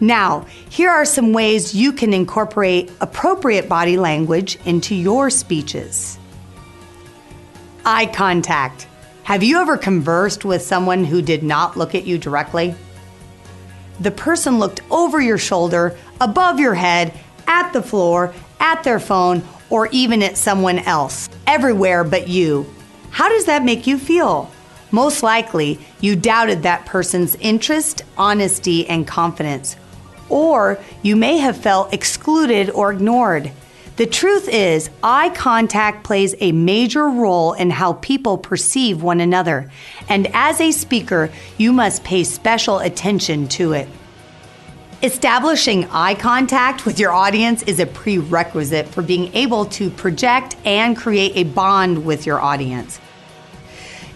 Now, here are some ways you can incorporate appropriate body language into your speeches. Eye contact. Have you ever conversed with someone who did not look at you directly? The person looked over your shoulder, above your head, at the floor, at their phone, or even at someone else, everywhere but you. How does that make you feel? Most likely, you doubted that person's interest, honesty, and confidence. Or you may have felt excluded or ignored. The truth is, eye contact plays a major role in how people perceive one another. And as a speaker, you must pay special attention to it. Establishing eye contact with your audience is a prerequisite for being able to project and create a bond with your audience.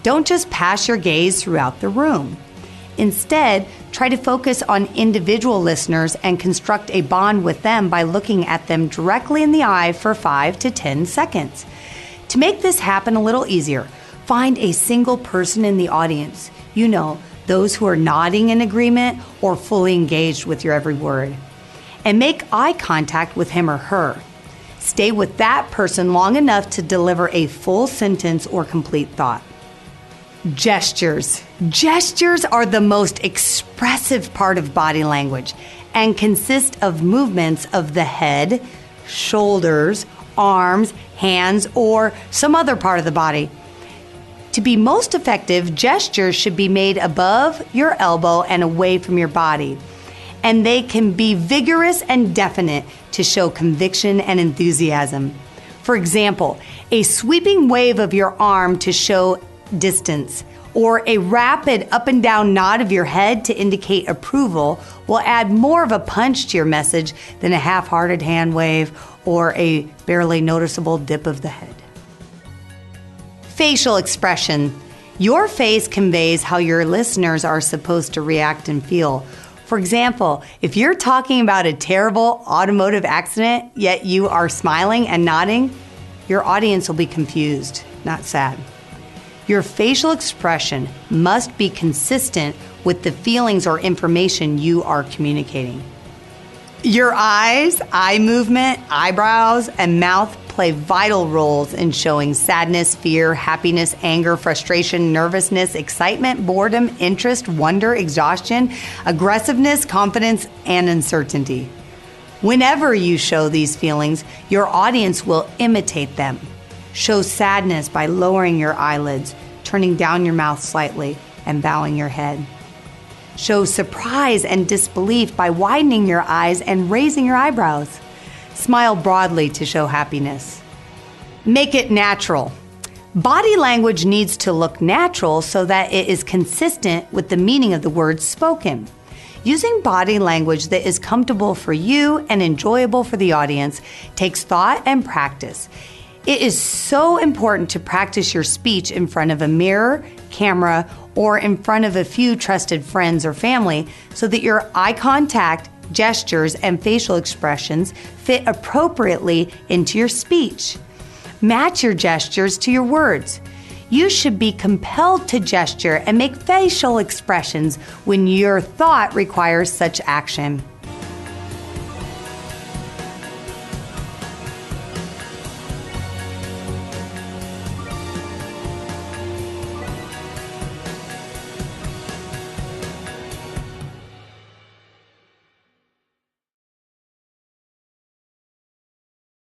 Don't just pass your gaze throughout the room. Instead, try to focus on individual listeners and construct a bond with them by looking at them directly in the eye for 5 to 10 seconds. To make this happen a little easier, find a single person in the audience. You know, those who are nodding in agreement or fully engaged with your every word. And make eye contact with him or her. Stay with that person long enough to deliver a full sentence or complete thought. Gestures. Gestures are the most expressive part of body language and consist of movements of the head, shoulders, arms, hands, or some other part of the body. To be most effective, gestures should be made above your elbow and away from your body. And they can be vigorous and definite to show conviction and enthusiasm. For example, a sweeping wave of your arm to show distance, or a rapid up and down nod of your head to indicate approval will add more of a punch to your message than a half-hearted hand wave or a barely noticeable dip of the head. Facial expression. Your face conveys how your listeners are supposed to react and feel. For example, if you're talking about a terrible automotive accident, yet you are smiling and nodding, your audience will be confused, not sad. Your facial expression must be consistent with the feelings or information you are communicating. Your eyes, eye movement, eyebrows, and mouth play vital roles in showing sadness, fear, happiness, anger, frustration, nervousness, excitement, boredom, interest, wonder, exhaustion, aggressiveness, confidence, and uncertainty. Whenever you show these feelings, your audience will imitate them. Show sadness by lowering your eyelids, turning down your mouth slightly, and bowing your head. Show surprise and disbelief by widening your eyes and raising your eyebrows. Smile broadly to show happiness. Make it natural. Body language needs to look natural so that it is consistent with the meaning of the words spoken. Using body language that is comfortable for you and enjoyable for the audience takes thought and practice. It is so important to practice your speech in front of a mirror, camera, or in front of a few trusted friends or family so that your eye contact, gestures, and facial expressions fit appropriately into your speech. Match your gestures to your words. You should be compelled to gesture and make facial expressions when your thought requires such action.